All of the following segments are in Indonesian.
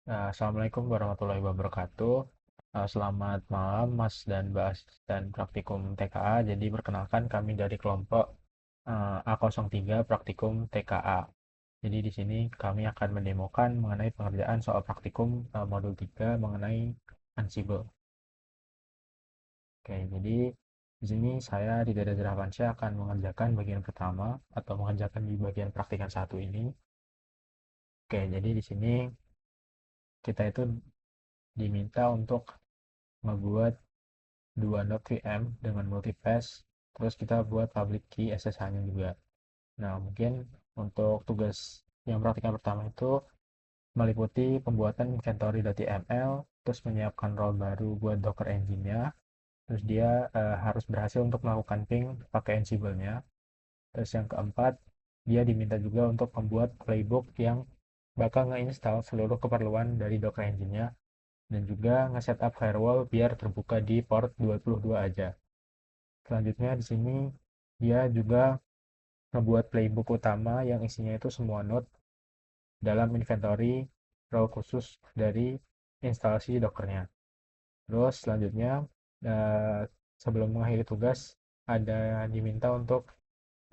Assalamualaikum warahmatullahi wabarakatuh. Selamat malam Mas dan Mbak dan Praktikum TKA. Jadi perkenalkan kami dari kelompok A03 Praktikum TKA. Jadi di sini kami akan mendemokan mengenai pengerjaan soal praktikum modul 3 mengenai Ansible. Oke, jadi di sini saya di Dada Zerafansyah akan mengerjakan bagian pertama atau mengerjakan di bagian praktikan satu ini. Oke, jadi di sini kita itu diminta untuk membuat dua node VM dengan multipass, terus kita buat public key SSH-nya juga. Nah, mungkin untuk tugas yang praktikan pertama itu meliputi pembuatan inventory.yml, terus menyiapkan role baru buat Docker engine-nya, terus dia harus berhasil untuk melakukan ping pakai Ansible-nya. Terus yang keempat, dia diminta juga untuk membuat playbook yang bakal nge-install seluruh keperluan dari Docker engine-nya dan juga nge-setup firewall biar terbuka di port 22 aja. Selanjutnya di sini dia juga membuat playbook utama yang isinya itu semua node dalam inventory role khusus dari instalasi Dockernya. Terus selanjutnya eh, sebelum mengakhiri tugas ada diminta untuk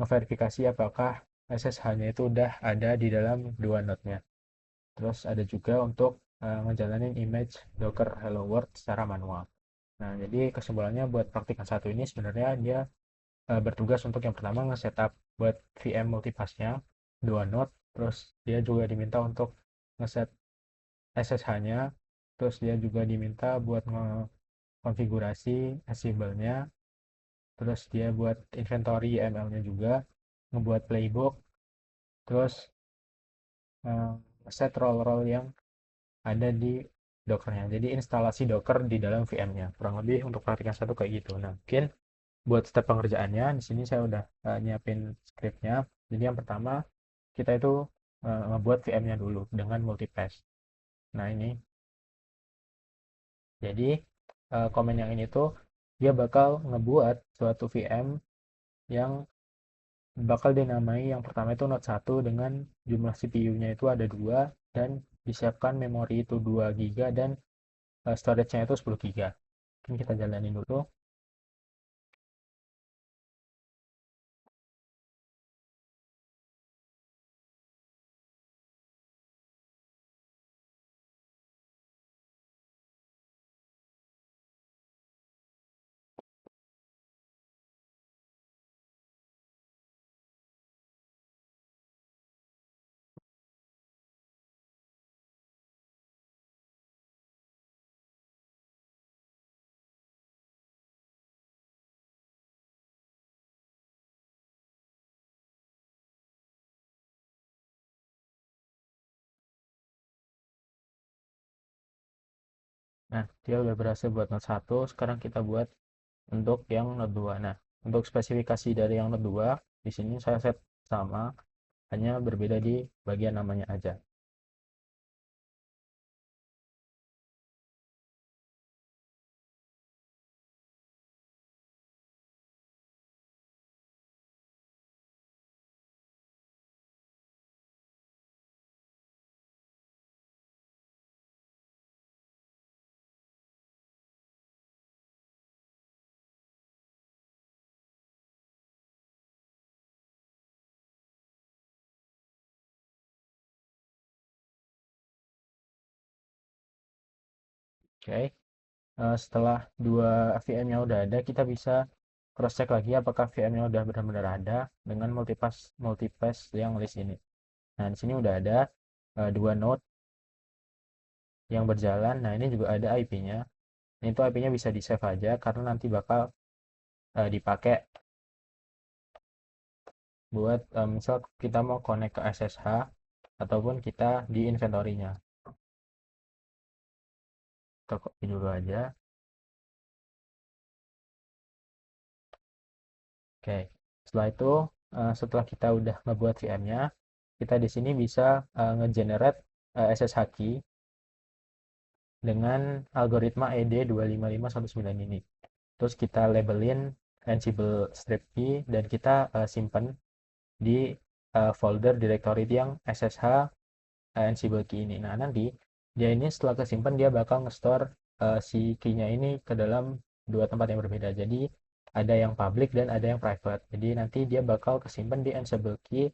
memverifikasi apakah SSH-nya itu udah ada di dalam dua node-nya. Terus ada juga untuk ngejalanin image Docker Hello World secara manual. Nah, jadi kesimpulannya buat praktikan satu ini sebenarnya dia bertugas untuk yang pertama nge-setup buat VM multipassnya dua node, terus dia juga diminta untuk nge-set SSH-nya, terus dia juga diminta buat nge-konfigurasi Ansible-nya, terus dia buat inventory YML-nya juga, ngebuat playbook, terus set role-role yang ada di Docker-nya. Jadi instalasi Docker di dalam VM-nya. Kurang lebih untuk praktikan satu kayak gitu. Nah, mungkin buat step pengerjaannya di sini saya udah nyiapin scriptnya. Jadi yang pertama kita itu ngebuat VM-nya dulu dengan multipass. Nah ini, jadi komen yang ini tuh dia bakal ngebuat suatu VM yang bakal dinamai yang pertama itu node 1 dengan jumlah CPU-nya itu ada 2 dan disiapkan memori itu 2 GB dan storage-nya itu 10 GB. Mungkin kita jalanin dulu. Nah, dia udah berhasil buat node 1, sekarang kita buat untuk yang node 2. Nah, untuk spesifikasi dari yang node 2, di sini saya set sama, hanya berbeda di bagian namanya aja. Oke, setelah dua VM-nya udah ada, kita bisa cross check lagi apakah VM-nya udah benar-benar ada dengan multipass yang list ini. Nah, di sini udah ada dua node yang berjalan. Nah, ini juga ada IP-nya. Ini tuh IP-nya bisa di save aja karena nanti bakal dipakai buat misal kita mau connect ke SSH ataupun kita di inventory-nya. Kita copy dulu aja. Oke, setelah itu setelah kita udah ngebuat VM-nya, kita di sini bisa nge-generate SSH key dengan algoritma ED25519 ini. Terus kita labelin Ansible strip key dan kita simpan di folder directory yang SSH Ansible key ini. Nah, nanti dia ini setelah kesimpan dia bakal nge-store si key-nya ini ke dalam dua tempat yang berbeda. Jadi ada yang public dan ada yang private. Jadi nanti dia bakal kesimpan di Ansible key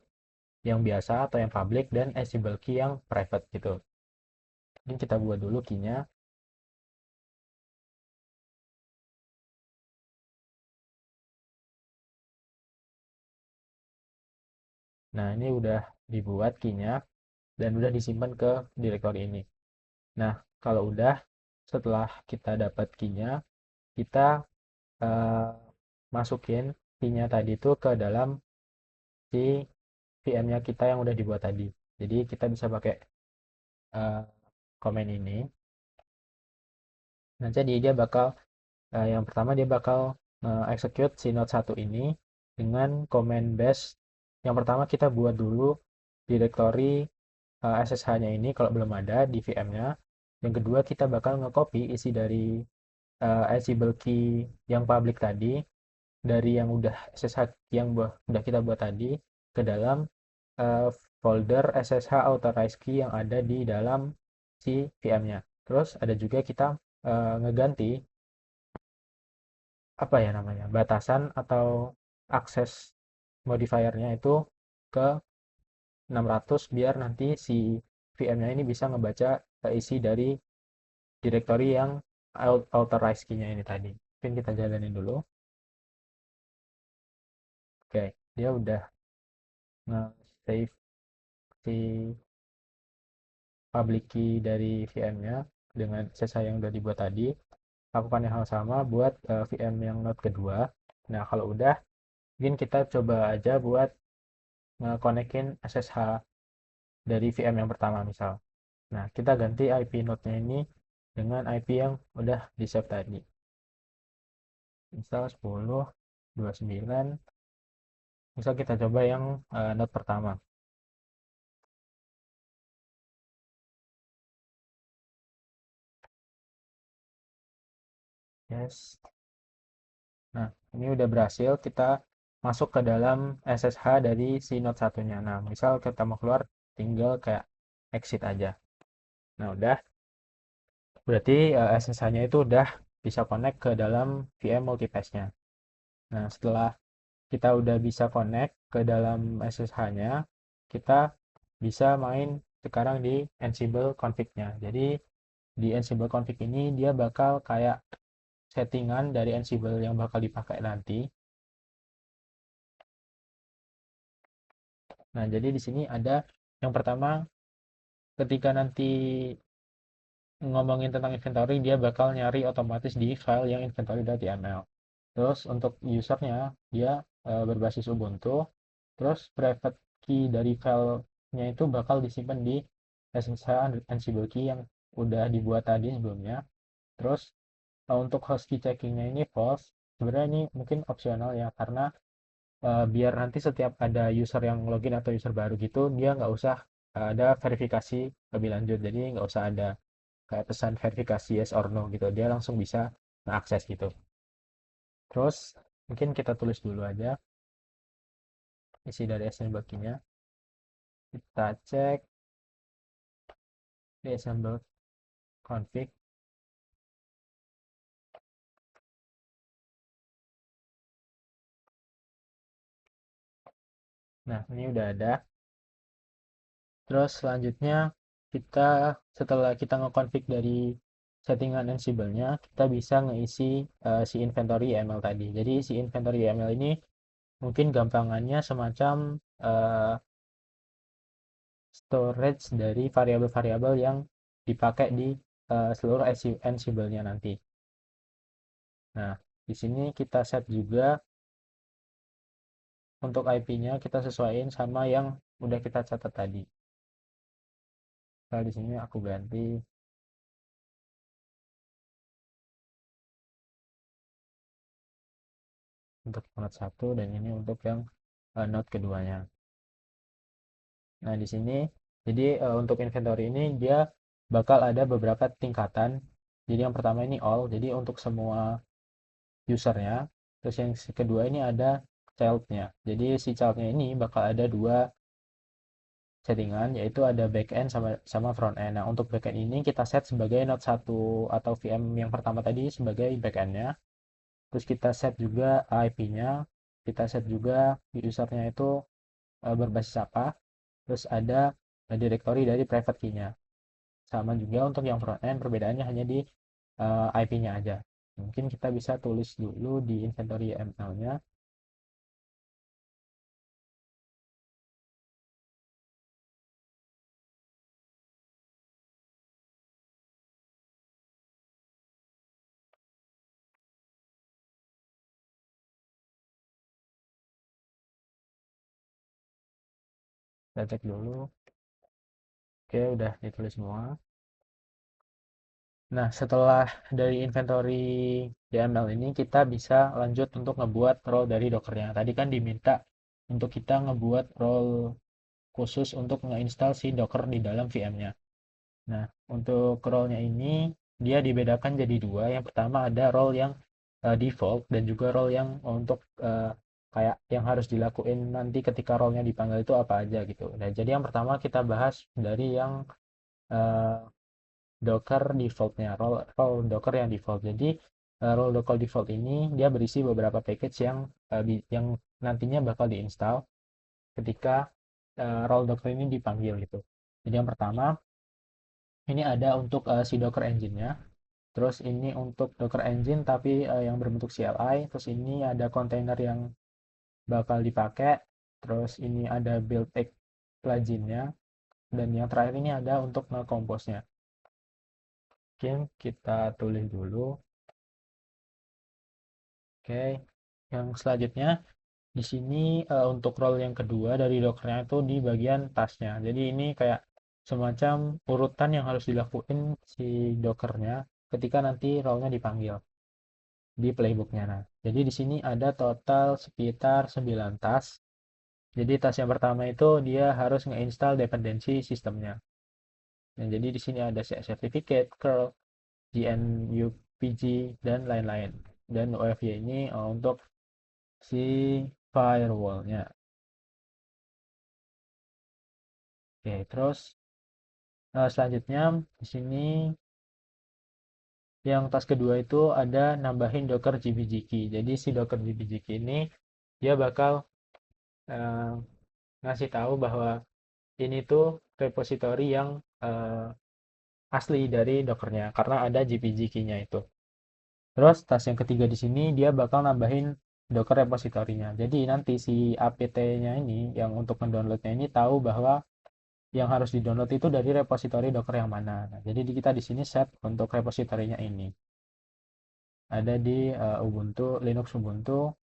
yang biasa atau yang public dan Ansible key yang private gitu. Ini kita buat dulu key-nya. Nah, ini udah dibuat key-nya dan udah disimpan ke directory ini. Nah, kalau udah setelah kita dapat key-nya, kita eh, masukin key-nya tadi itu ke dalam si VM-nya kita yang udah dibuat tadi. Jadi kita bisa pakai eh, komen ini. Nah, jadi dia bakal yang pertama dia bakal execute si node 1 ini dengan komen bash. Yang pertama kita buat dulu directory SSH-nya ini kalau belum ada di VM-nya. Yang kedua kita bakal nge-copy isi dari Ansible key yang public tadi dari yang udah SSH yang udah kita buat tadi ke dalam eh, folder SSH authorized key yang ada di dalam si VM-nya. Terus ada juga kita ngeganti apa ya namanya batasan atau akses modifiernya itu ke 600 biar nanti si VM-nya ini bisa ngebaca isi dari directory yang authorized key-nya ini tadi. Mungkin kita jalanin dulu. Oke, dia udah nge-save si public key dari VM-nya dengan SSH yang udah dibuat tadi. Lakukan yang hal sama buat VM yang node kedua. Nah, kalau udah, mungkin kita coba aja buat nge-connectin SSH dari VM yang pertama misal. Nah, kita ganti IP node-nya ini dengan IP yang udah di-save tadi. Misal 10.29. Misal kita coba yang node pertama. Yes. Nah, ini udah berhasil kita masuk ke dalam SSH dari si node satunya. Nah, misal kita mau keluar, tinggal kayak exit aja. Nah, udah. Berarti SSH-nya itu udah bisa connect ke dalam VM multipass-nya. Nah, setelah kita udah bisa connect ke dalam SSH-nya, kita bisa main sekarang di Ansible config-nya. Jadi, di Ansible config ini dia bakal kayak settingan dari Ansible yang bakal dipakai nanti. Nah, jadi di sini ada yang pertama, ketika nanti ngomongin tentang inventory, dia bakal nyari otomatis di file yang inventory.yml. Terus untuk usernya, dia berbasis Ubuntu. Terus private key dari filenya itu bakal disimpan di SSH Ansible key yang udah dibuat tadi sebelumnya. Terus untuk host key checkingnya ini false. Sebenarnya ini mungkin opsional ya, karena biar nanti setiap ada user yang login atau user baru gitu dia nggak usah ada verifikasi lebih lanjut, jadi nggak usah ada kayak pesan verifikasi yes or no gitu, dia langsung bisa mengakses gitu. Terus mungkin kita tulis dulu aja isi dari assemble key-nya, kita cek di assemble config. Nah, ini udah ada. Terus selanjutnya kita setelah kita nge-config dari settingan Ansible-nya, kita bisa ngeisi si inventory YAML tadi. Jadi si inventory YAML ini mungkin gampangannya semacam storage dari variabel-variabel yang dipakai di seluruh Ansible-nya nanti. Nah, di sini kita set juga untuk IP-nya kita sesuaiin sama yang udah kita catat tadi. Nah, di sini aku ganti untuk node 1 dan ini untuk yang node keduanya. Nah, di sini jadi untuk inventory ini dia bakal ada beberapa tingkatan. Jadi yang pertama ini all, jadi untuk semua usernya. Terus yang kedua ini ada child-nya. Jadi si child-nya ini bakal ada dua settingan, yaitu ada backend sama front end. Nah, untuk backend ini kita set sebagai node 1 atau VM yang pertama tadi sebagai backendnya. Terus kita set juga IP-nya, kita set juga usernya itu berbasis apa. Terus ada directory dari private key-nya. Sama juga untuk yang front end, perbedaannya hanya di IP-nya aja. Mungkin kita bisa tulis dulu di inventory YML-nya. Kita cek dulu. Oke, udah ditulis semua. Nah, setelah dari inventory YML ini, kita bisa lanjut untuk ngebuat role dari Dockernya. Tadi kan diminta untuk kita ngebuat role khusus untuk nge-install si Docker di dalam VM-nya. Nah, untuk role-nya ini, dia dibedakan jadi dua. Yang pertama ada role yang default dan juga role yang untuk kayak yang harus dilakuin nanti ketika role-nya dipanggil itu apa aja gitu. Nah, jadi yang pertama kita bahas dari yang uh, Docker defaultnya, role Docker yang default. Jadi role Docker default ini dia berisi beberapa package yang nantinya bakal diinstal ketika role Docker ini dipanggil gitu. Jadi yang pertama ini ada untuk si Docker engine-nya. Terus ini untuk Docker engine tapi yang berbentuk CLI. Terus ini ada kontainer yang bakal dipakai. Terus ini ada build tag plugin-nya. Dan yang terakhir ini ada untuk nge-compose-nya. Oke, kita tulis dulu. Oke, yang selanjutnya di sini untuk role yang kedua dari Dockernya itu di bagian tasnya. Jadi ini kayak semacam urutan yang harus dilakuin si Dockernya ketika nanti role-nya dipanggil di playbooknya. Nah, jadi di sini ada total sekitar 9 tas. Jadi tas yang pertama itu dia harus nge-install dependensi sistemnya. Nah, jadi di sini ada certificate, curl, GNUPG, dan lain-lain. Dan OFY ini untuk si firewall-nya. Oke, terus selanjutnya di sini yang tas kedua itu ada nambahin Docker GBGK. Jadi si Docker GBGK ini dia bakal eh, ngasih tahu bahwa ini tuh repository yang asli dari Dockernya karena ada GPG-nya itu. Terus tas yang ketiga di sini dia bakal nambahin Docker repository-nya. Jadi nanti si apt-nya ini yang untuk mendownloadnya ini tahu bahwa yang harus di-download itu dari repository Docker yang mana. Nah, jadi kita di sini set untuk repository-nya ini. Ada di Ubuntu, Linux Ubuntu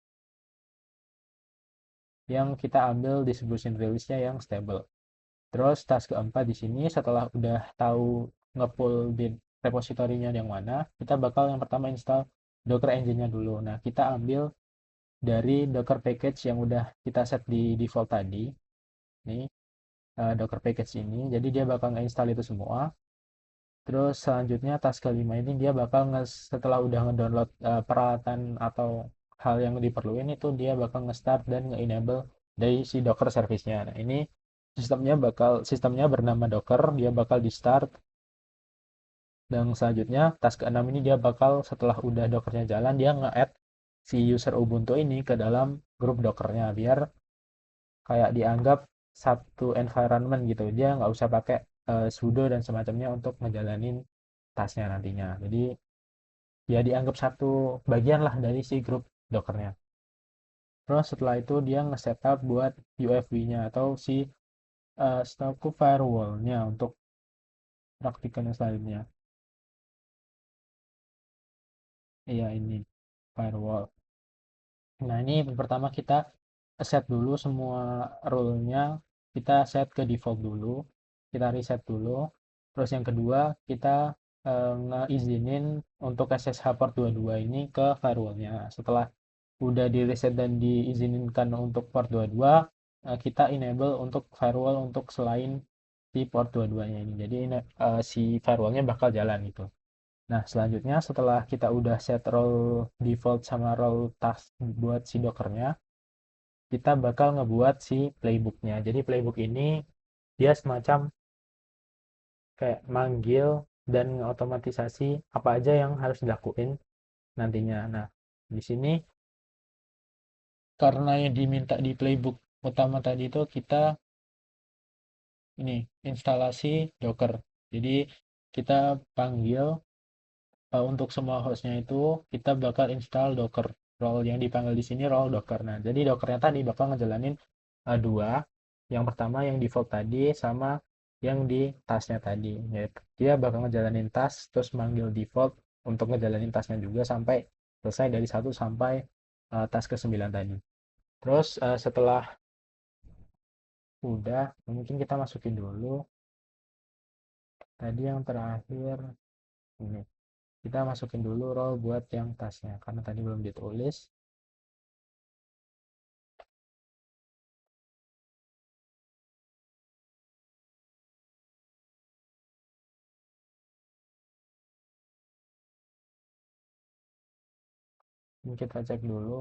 yang kita ambil distribution release-nya yang stable. Terus tas keempat di sini setelah udah tahu ngepull di repository-nya yang mana, kita bakal yang pertama install Docker Engine-nya dulu. Nah, kita ambil dari Docker package yang udah kita set di default tadi. Nih, Docker package ini. Jadi dia bakal nge-install itu semua. Terus selanjutnya tas kelima ini dia bakal setelah udah ngedownload peralatan atau hal yang diperluin itu dia bakal nge-start dan nge-enable dari si Docker service-nya. Nah, ini sistemnya bernama Docker, dia bakal di-start dan selanjutnya tas keenam ini dia bakal setelah udah Dockernya jalan dia nge-add si user Ubuntu ini ke dalam grup Dockernya biar kayak dianggap satu environment gitu. Dia nggak usah pakai sudo dan semacamnya untuk ngejalanin tasnya nantinya. Jadi ya dianggap satu bagian lah dari si grup Dockernya. Terus setelah itu dia nge-setup buat UFW-nya atau si setahu firewall-nya untuk praktikan yang selanjutnya. Iya ini firewall. Nah ini pertama kita set dulu semua rule-nya. Kita set ke default dulu. Kita reset dulu. Terus yang kedua kita ngeizinin untuk SSH port 22 ini ke firewall-nya. Setelah udah di reset dan diizinkan untuk port 22 kita enable untuk firewall untuk selain si port 22-nya ini. Jadi si firewall-nya bakal jalan gitu. Nah, selanjutnya setelah kita udah set role default sama role task buat si Dockernya, kita bakal ngebuat si playbooknya. Jadi playbook ini dia semacam kayak manggil dan otomatisasi apa aja yang harus dilakuin nantinya. Nah, di sini karena yang diminta di playbook utama tadi itu kita ini instalasi Docker. Jadi kita panggil untuk semua hostnya itu kita bakal install Docker. Role yang dipanggil di sini role Docker. Nah, jadi Dockernya tadi bakal ngejalanin dua. Yang pertama yang default tadi sama yang di tasnya tadi. Yaitu dia bakal ngejalanin tas terus manggil default untuk ngejalanin tasnya juga sampai selesai dari satu sampai tas ke-9 tadi. Terus setelah udah, mungkin kita masukin dulu tadi yang terakhir ini. Kita masukin dulu role buat yang tasnya karena tadi belum ditulis. Ini kita cek dulu.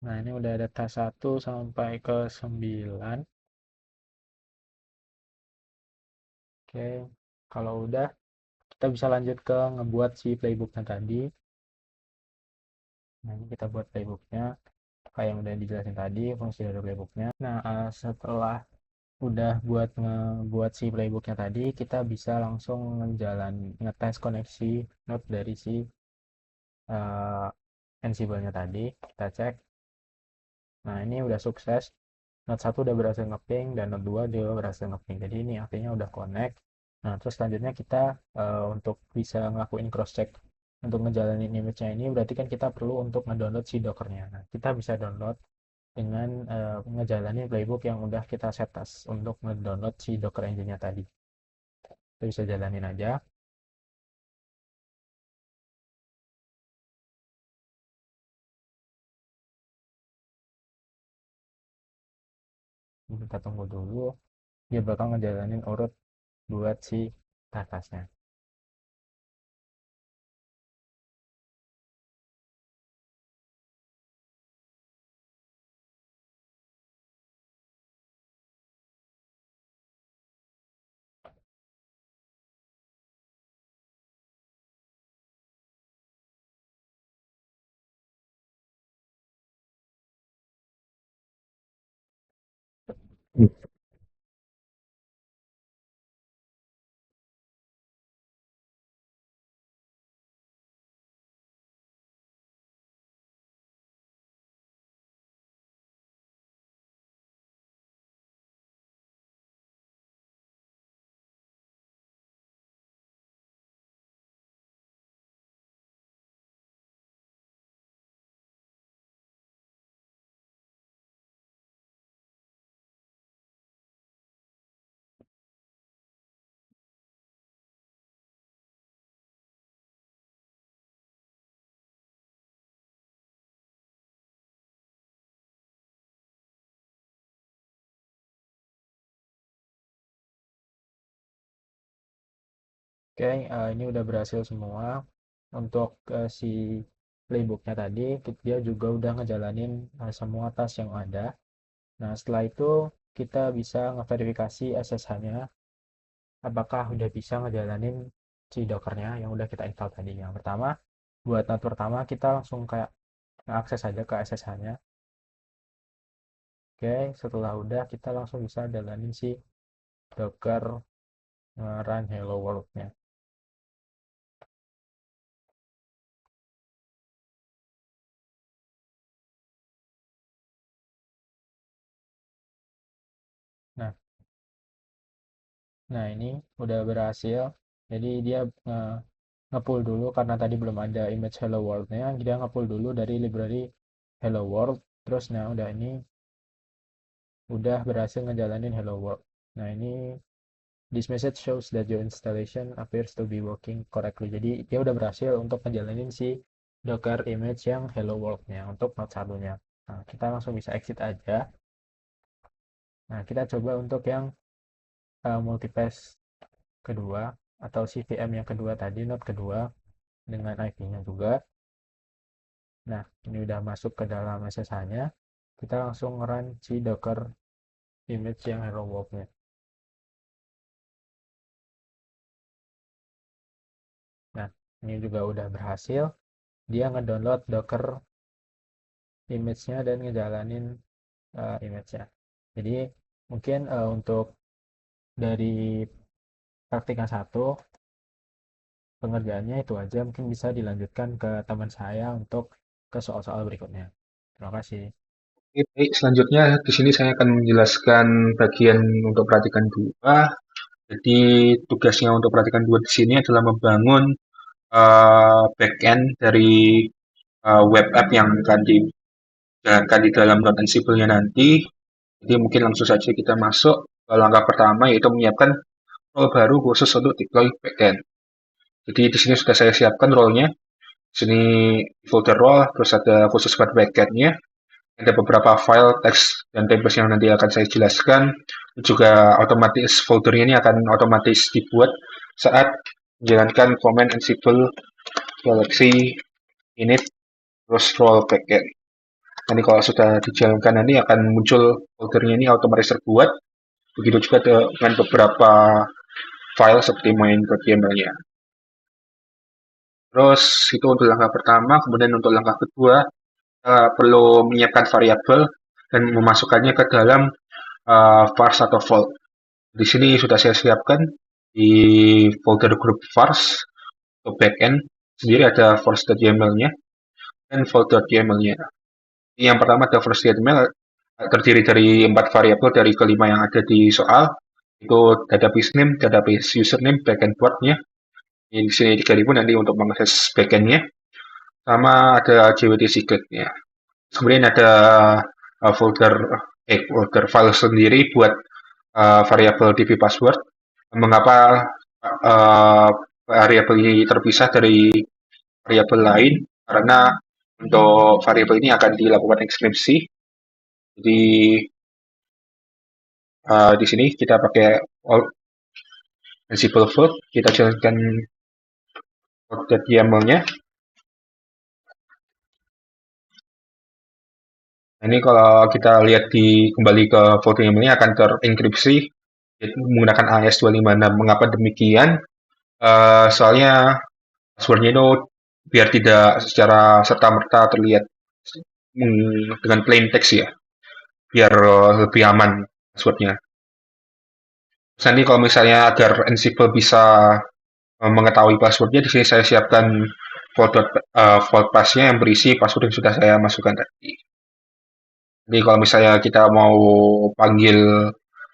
Nah, ini udah ada tas 1 sampai ke 9. Oke, kalau udah kita bisa lanjut ke ngebuat si playbooknya tadi. Nah, ini kita buat playbooknya kayak yang udah dijelasin tadi fungsi dari playbooknya. Nah, setelah udah buat ngebuat si playbooknya tadi, kita bisa langsung ngetes koneksi node dari si uh, Ansible-nya tadi. Kita cek. Nah, ini udah sukses. Node 1 udah berhasil ngeping dan Node 2 juga berhasil ngeping. Jadi ini akhirnya udah connect. Nah, terus selanjutnya kita untuk bisa ngelakuin cross check untuk ngejalanin image-nya ini berarti kan kita perlu untuk ngedownload si Docker-nya. Nah, kita bisa download dengan ngejalanin playbook yang udah kita set as untuk ngedownload si Docker engine-nya tadi. Kita bisa jalanin aja. Kita tunggu dulu. Dia bakal ngejalanin urut buat si datasnya. Oke, ini udah berhasil semua. Untuk si playbooknya tadi, dia juga udah ngejalanin semua tas yang ada. Nah, setelah itu kita bisa ngeverifikasi SSH-nya, apakah udah bisa ngejalanin si Docker-nya yang udah kita install tadi. Yang pertama, buat node pertama kita langsung kayak akses aja ke SSH-nya. Oke, setelah udah kita langsung bisa jalanin si Docker run Hello World-nya. Nah, Nah, ini udah berhasil. Jadi dia nge-pull dulu karena tadi belum ada image Hello World-nya. Dia nge-pull dulu dari library Hello World. Terus nah udah ini udah berhasil ngejalanin Hello World. Nah, ini this message shows that your installation appears to be working correctly. Jadi dia udah berhasil untuk ngejalanin si Docker image yang Hello World-nya untuk node satunya. Nah, kita langsung bisa exit aja. Nah, kita coba untuk yang multipath kedua atau si VM yang kedua tadi, node kedua dengan IP-nya juga. Nah, ini udah masuk ke dalam SSH-nya. Kita langsung run si docker image yang hello world-nya. Nah, ini juga udah berhasil. Dia ngedownload docker image-nya dan ngejalanin image-nya. Jadi mungkin untuk dari praktikan satu pengerjaannya itu aja, mungkin bisa dilanjutkan ke teman saya untuk ke soal-soal berikutnya. Terima kasih. Oke, baik, selanjutnya di sini saya akan menjelaskan bagian untuk perhatikan dua. Jadi tugasnya untuk perhatikan dua di sini adalah membangun backend dari web app yang akan dijalankan di dalam Node Ansible-nya nanti. Jadi mungkin langsung saja kita masuk ke langkah pertama, yaitu menyiapkan role baru khusus untuk deploy backend. Jadi di sini sudah saya siapkan role-nya. Di sini folder role, terus ada khusus buat backend-nya. Ada beberapa file, teks, dan template yang nanti akan saya jelaskan. Juga otomatis foldernya ini akan otomatis dibuat saat menjalankan command Ansible galaxy init terus role backend. Nanti kalau sudah dijalankan nanti akan muncul foldernya ini otomatis terbuat. Begitu juga dengan beberapa file seperti main.yml-nya. Terus itu untuk langkah pertama, kemudian untuk langkah kedua perlu menyiapkan variabel dan memasukkannya ke dalam vars atau vault. Di sini sudah saya siapkan di folder group vars untuk backend sendiri ada vars.yml-nya dan vault.yml-nya. Yang pertama ada vars.yml terdiri dari 4 variabel dari kelima yang ada di soal, itu database name, database username, backend port-nya. Di sini 3000 nanti untuk mengakses backend-nya, sama ada JWT secret-nya. Kemudian ada folder file sendiri buat variabel db password. Mengapa variabel ini terpisah dari variabel lain? Karena untuk variabel ini akan dilakukan ekskripsi. Jadi di sini kita pakai Ansible Vault, kita jalankan YAML-nya. Nah, ini kalau kita lihat kembali ke folder YAML ini akan terenkripsi menggunakan AES256. Mengapa demikian? Soalnya passwordnya itu biar tidak secara serta-merta terlihat dengan plain text ya, biar lebih aman passwordnya. Terus nanti kalau misalnya agar Ansible bisa mengetahui passwordnya, di sini saya siapkan vault pass-nya yang berisi password yang sudah saya masukkan tadi. Jadi kalau misalnya kita mau panggil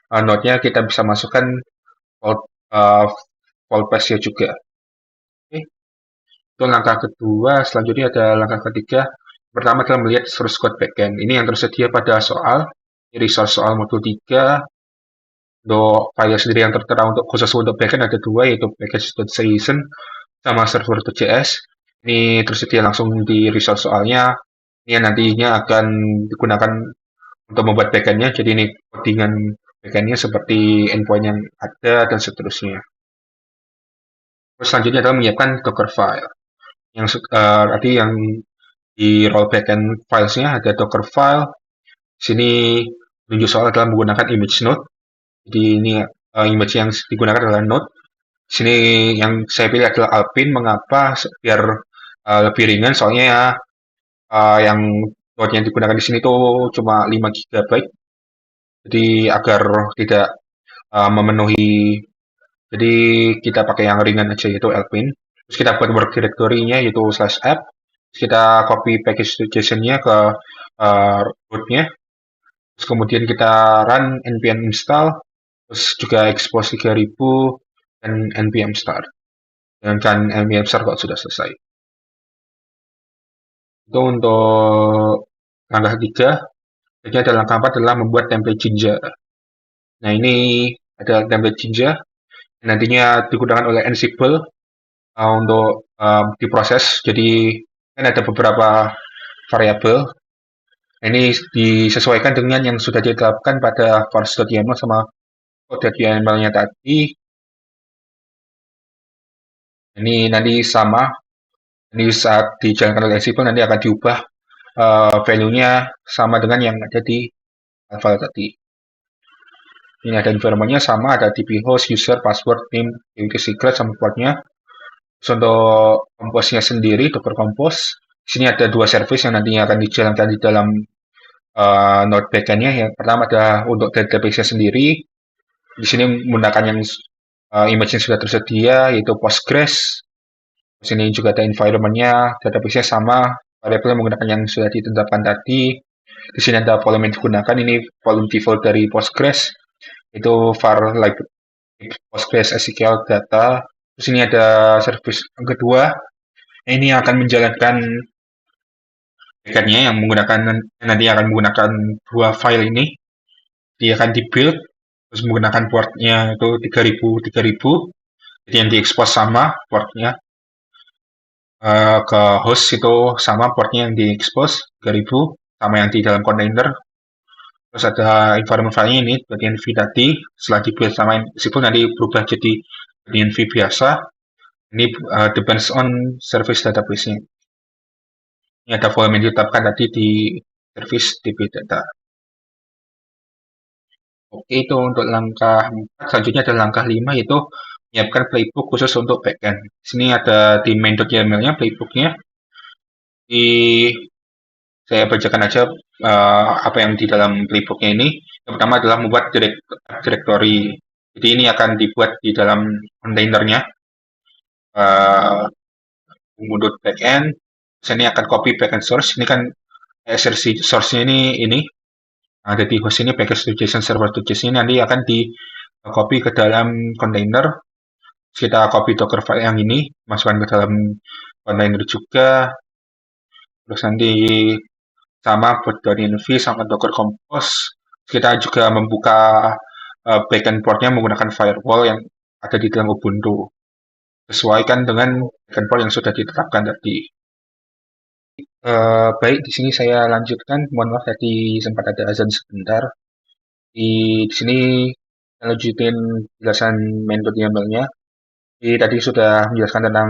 node-nya, kita bisa masukkan vault, uh, vault pass-nya juga. Oke, itu langkah kedua. Selanjutnya ada langkah ketiga. Pertama adalah melihat source code backend. Ini yang tersedia pada soal. Ini resource soal modul 3. Untuk file sendiri yang tertera untuk khusus untuk backend ada dua, yaitu package.json sama server.js. Ini tersedia langsung di resource soalnya. Ini nantinya akan digunakan untuk membuat backendnya. Jadi ini codingan backendnya seperti endpoint yang ada dan seterusnya. Terus selanjutnya adalah menyiapkan Docker file. Tadi yang di role backend filesnya ada Docker file. Sini menunjuk soal adalah menggunakan image node. Jadi ini image yang digunakan adalah node. Sini yang saya pilih adalah Alpine. Mengapa? Biar lebih ringan. Soalnya yang node yang digunakan di sini tuh cuma 5 GB. Jadi agar tidak memenuhi. Jadi kita pakai yang ringan aja yaitu Alpine. Terus kita buat work directory-nya yaitu /app. Terus kita copy package.json-nya ke root-nya. Terus kemudian kita run npm install. Terus juga expose 3000 dan npm start. Dan kan npm start kalau sudah selesai. Itu untuk langkah ketiga. Jadi ada langkah 4 adalah membuat template Jinja. Nah ini ada template Jinja. Nantinya digunakan oleh Ansible untuk diproses. Jadi kan ada beberapa variabel. Ini disesuaikan dengan yang sudah ditetapkan pada vars.yml sama code.yml-nya tadi. Ini nanti sama, ini saat dijalankan oleh Ansible nanti akan diubah value-nya sama dengan yang ada di file tadi. Ini ada environment-nya sama, ada DB host, user, password, name, user secret, sama portnya. Terus untuk compose-nya sendiri, Docker Compose, di sini ada dua service yang nantinya akan dijalankan di dalam node backend-nya. Yang pertama adalah untuk database-nya sendiri. Di sini menggunakan yang image yang sudah tersedia, yaitu Postgres. Di sini juga ada environment-nya, database-nya sama, variable menggunakan yang sudah ditetapkan tadi. Di sini ada volume yang digunakan, ini volume default dari Postgres, itu var like Postgres SQL data. Terus ini ada service yang kedua, ini akan menjalankan backend-nya yang menggunakan nanti akan menggunakan dua file ini. Dia akan di-build terus menggunakan portnya itu 3000. Jadi yang diekspos sama portnya ke host itu sama portnya yang diekspos 3000 sama yang di dalam container. Terus ada environment file-nya ini bagian V tadi setelah di-build sama meskipun nanti berubah jadi bagian V biasa. Ini depends on service database-nya. Ini ada volume yang ditetapkan tadi di service DB data. Oke, itu untuk langkah 4. Selanjutnya ada langkah 5, yaitu menyiapkan playbook khusus untuk backend. Di sini ada di main.yml-nya playbooknya. Di saya bacakan aja apa yang di dalam playbooknya ini. Yang pertama adalah membuat directory. Jadi ini akan dibuat di dalam kontainernya. Uh, Mengunduh backend. Ini akan copy backend source. Ini kan SRC source-nya ini. Nah, jadi host ini package.json server.json ini nanti akan di copy ke dalam container. Kita copy docker file yang ini, masukkan ke dalam container juga. Terus nanti sama buat .env sama docker compose. Kita juga membuka backend portnya menggunakan firewall yang ada di dalam Ubuntu. Sesuaikan dengan backend port yang sudah ditetapkan tadi. Baik, di sini saya lanjutkan. Mohon maaf tadi sempat ada azan sebentar. Di sini saya lanjutin penjelasan main.yml-nya. Jadi tadi sudah menjelaskan tentang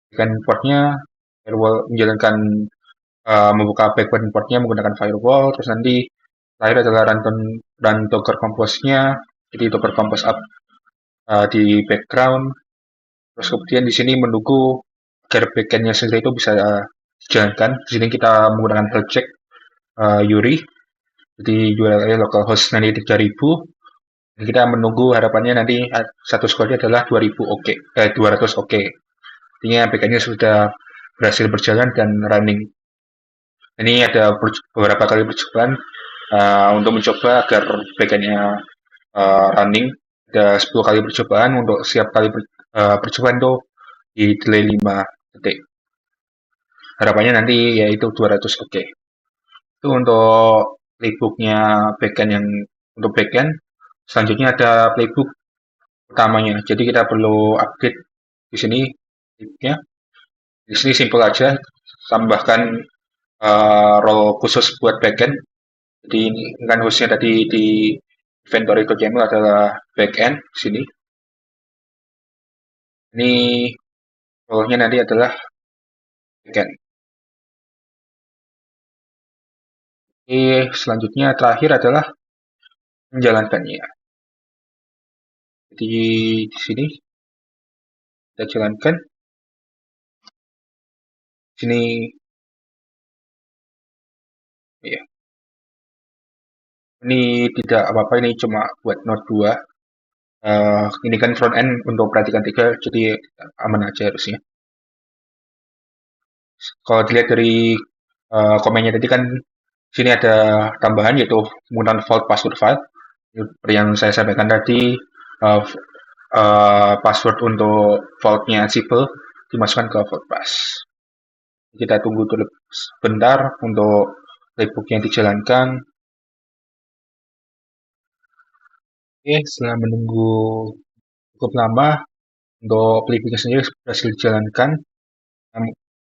backend portnya, firewall menjalankan membuka backend portnya menggunakan firewall, terus nanti terakhir adalah run Docker Compose-nya, jadi Docker Compose up di background, terus kemudian di sini menunggu agar backend-nya sendiri itu bisa dijalankan. Di sini kita menggunakan project Yuri, jadi URL localhost nanti 3000. Dan kita menunggu harapannya nanti satu skornya adalah 2000 oke, 200 oke. Artinya backend-nya sudah berhasil berjalan dan running. Ini ada beberapa kali percobaan untuk mencoba agar backend-nya running. Ada 10 kali percobaan, untuk setiap kali percobaan itu di delay 5 detik. Harapannya nanti yaitu 200 oke. Itu untuk playbooknya backend yang untuk backend. Selanjutnya ada playbook utamanya. Jadi kita perlu update di sini playbooknya. Di sini simple aja, tambahkan role khusus buat backend. Jadi ini kan hostnya tadi di inventory.yml adalah backend di sini. Ini role-nya nanti adalah backend. Selanjutnya terakhir adalah menjalankannya. Jadi di sini kita jalankan. Di sini ya. Ini tidak apa-apa, ini cuma buat node 2. Ini kan front end untuk perhatikan 3, jadi aman aja harusnya. Kalau dilihat dari komennya tadi kan sini ada tambahan yaitu penggunaan vault password file. Yang saya sampaikan tadi password untuk vault-nya Ansible dimasukkan ke vault pass. Kita tunggu dulu sebentar untuk playbook yang dijalankan. Oke, setelah menunggu cukup lama untuk playbooknya sendiri berhasil dijalankan.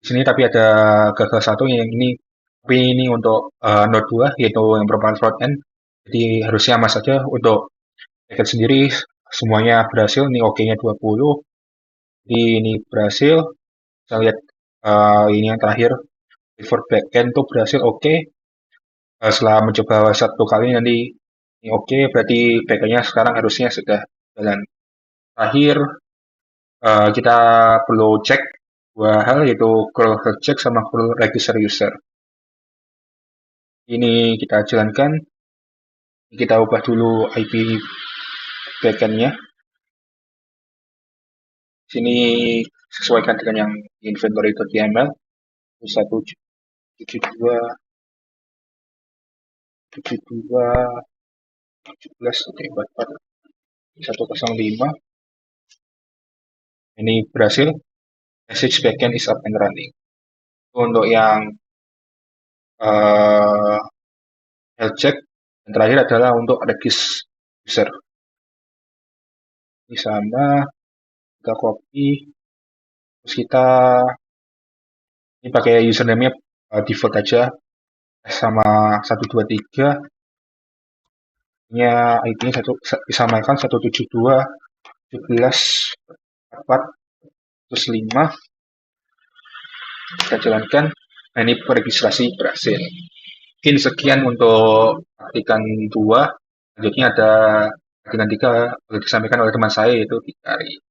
Di sini tapi ada gagal satu yang ini, tapi ini untuk node 2 yaitu yang merupakan front end. Jadi harusnya aman saja. Untuk backend sendiri semuanya berhasil. Ini oke-nya 20. Ini berhasil. Kita lihat ini yang terakhir, for backend tuh berhasil, oke. Setelah mencoba satu kali nanti ini oke, berarti backendnya sekarang harusnya sudah jalan. Terakhir, kita perlu cek dua hal, yaitu curl health check sama curl register user. Ini kita jalankan. Kita ubah dulu IP backendnya. Sini sesuaikan dengan yang inventory.yml 172 72 17 oke 44 105. Ini berhasil. Message backend is up and running. Untuk yang uh, health check, dan terakhir adalah untuk regis user. Di sana kita copy, terus kita ini pakai username-nya default aja sama 123, nya IP-nya disamakan 172 17 4 terus 5. Kita jalankan. Nah, ini registrasi berhasil. Mungkin sekian untuk praktikan 2. Selanjutnya ada praktikan 3 boleh disampaikan oleh teman saya, yaitu Dikari.